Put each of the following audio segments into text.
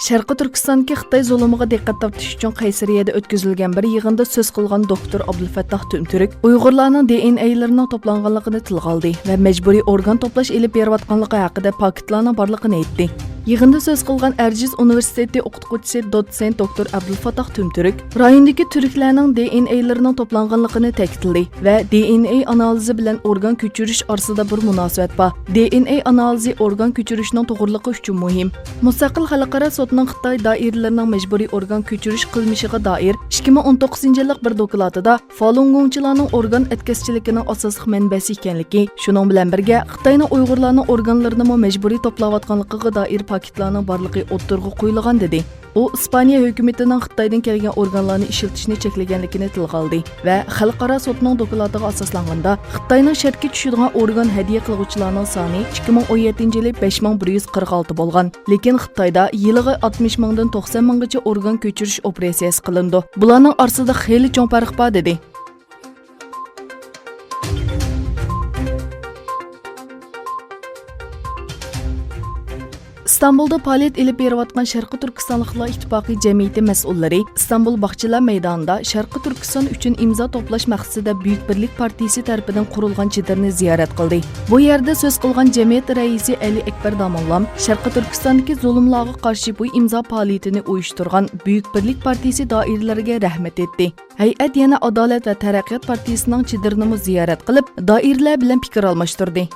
Sharqi Turkistondagi Xitoy zulmiga diqqat tortish uchun Qaysariyada o'tkazilgan bir yig'inda so'z qilgan doktor Abdulfattah Tumturk Uyg'urlarning DNA'larining to'planganligini tilga oldi va majburiy organ to'plash elib berayotganligi haqida faktlarning borligini aytdi. Yig'inda so'z qilgan Erjiz Universiteti o'qituvchisi dotsent doktor Abdulfattah Tumturk rayondagi turklarning DNA'larining to'planganligini ta'kidladi va DNA analizi bilan organ ko'chirish orasida bir munosabat bor. DNA analizi organ ko'chirishning to'g'riligi uchun muhim. Mustaqil xalqaro sudning Xitoy doiralarining majburiy organ ko'chirish qilmishiga doir 2019-yillik bir dokladida Falun Gongchilarning organ etkazchiligining asosiy manbasi ekanligi, shuning bilan birga Xitoyning Uyg'urlarning organlarini majburiy to'playotganligiga doir paketlarning borligi o'ttirg'i qo'yilgan dedi. U Ispaniya hukumatining Xitoydan kelgan organlarni ishlatishni cheklaganligini tilga oldi va xalqaro sudning dokladiga asoslanganda Xitoyning shartga tushadigan organ hadiya qiluvchilarning soni 2017-yili 5146 bo'lgan. Lekin Xitoyda yiliga 60 mingdan 90 minggacha organ ko'chirish operatsiyasi qilindi. Bularning orasida xeyli cho'ng farq bor dedi. İstanbulda fəaliyyət elib beriyotgan Sharqi Turkistonliklar İttifaqı cəmiyyəti məsullari İstanbul Baxçılar meydanında Sharqi Turkiston üçün imza toplash maqsadida Büyük Birlik Partiyasi tarafidan qurilgan çadırni ziyorat qildi. Bu yerda so'z qilgan cəmiyyət raisi Ali Ekber Damonlam Sharqi Turkistondagi zulmlarga qarshi bu imza faoliyatini uyushtirgan Büyük Birlik Partiyasi doiralariga rahmat etdi. Hay'at yana Adolat va Taraqqiyot partiyasining çadırını ziyorat qilib, doiralar bilan fikr almashtirdi.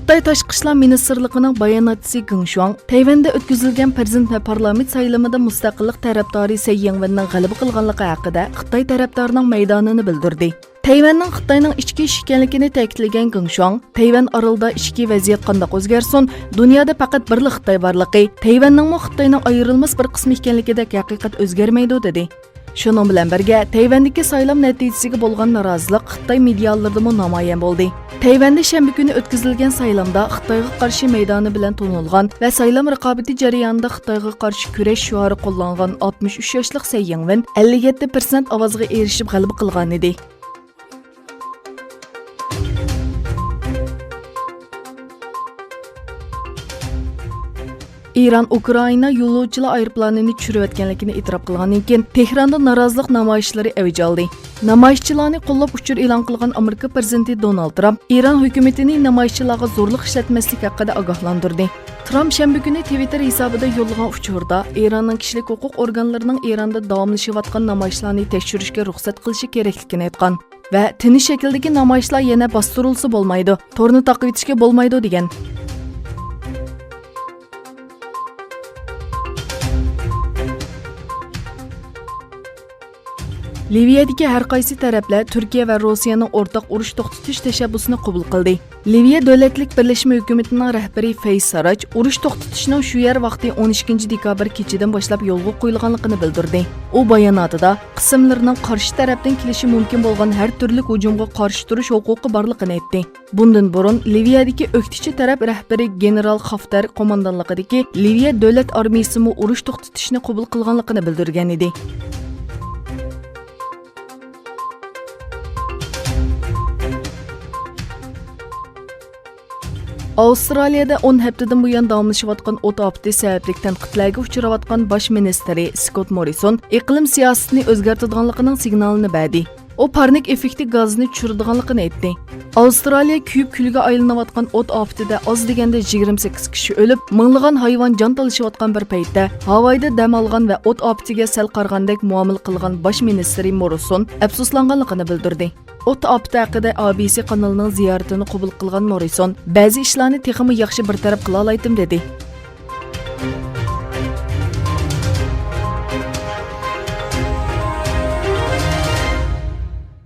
Xitoy Tashqi ishlar ministrligining bayonotchisi Geng Shuang Tayvanda o'tkazilgan prezident va parlament saylovida mustaqillik tarafdori Tsai Ing-wenning g'alaba qilganligi haqida Xitoy tarafdorining maydonini bildirdi. Tayvanning Xitoyning ichki ish ekanligini ta'kidlagan Geng Shuang, Tayvan orolida ichki vaziyat qanday o'zgarsin, dunyoda faqat bir Xitoy borligi, Tayvanning Xitoyning ayrilmas bir qismi ekanligida haqiqat o'zgarmaydi dedi. Şunun bilan birga Tayvandagi saylov natijasiga bo'lgan norozilik Xitoy medialarida namoyon bo'ldi. Tayvanda shanba kuni o'tkazilgan saylovda Xitoyga qarshi maydoni bilan to'nilgan va saylov raqobati jarayonida Xitoyga qarshi kurash shuari qo'llangan 63 yoshli Tsai Ing-wen 57% ovozga erishib g'alaba qilgan edi. İran Ukrayna yo'lovchilar aeroplanini tushirayotganligini e'tirof qilgandan keyin Tehronda norozilik namoyishlari avj oldi. Namoyishchilarni qo'llab uchur e'lon qilgan Amerika prezidenti Donald Trump İran hukumatining namoyishchilarga zo'rlik ishlatmaslik haqida ogohlantirdi. Trump shanba kuni Twitter hisobida yo'llagan uchurda Iranning kishilik huquq organlarining Ironda davomlashayotgan namoyishlarni tekshirishga ruxsat qilishi kerakligini aytgan va tinish shakldagi namoyishlar yana bostirilsa bo'lmaydi, torni taqib etishga bo'lmaydi degan. Liviyadagi har qaysi taraflar Turkiya va Rossiyaning o'rtaq urush to'xtatish tashabbusini qabul qildi. Liviya davlatlik birlashma hukumatining rahbari Fayz Sarraj urush to'xtatishning shu yer vaqti 12 dekabr kechidan boshlab yo'lga qo'yilganligini bildirdi. U bayonotida qismlarning qarshi tarafdan kelishi mumkin bo'lgan har turli hujumga qarshi turish huquqi borligini aytdi. Bundan burun Liviyadagi o'qituvchi taraf rahbari general Xaftar qo'mondonligidagi Liviya davlat armiyasi urush to'xtatishni qabul qilganligini bildirgan edi. Avstraliyada 10 haftadan buyon davomlashayotgan o't ofati sababli tanqidlarga uchrayotgan bosh ministri Scott Morrison iqlim siyosatini o'zgartirganligining signalini berdi. O parnik effekti gazini tushiradiganligini aytdi. Avstraliya kuyib kulga aylanayotgan o't ofatida oz deganda 28 kishi o'lib, minglagan hayvon jon talashayotgan bir paytda Havayda dam olgan va o't ofatiga sal qargandek muomala qilgan bosh ministri Morrison afsuslanganligini bildirdi. O't ofati haqida ABC kanalining ziyoratini qabul qilgan Morrison, ba'zi ishlarni texmi yaxshi bir taraf qila olmaydim dedi.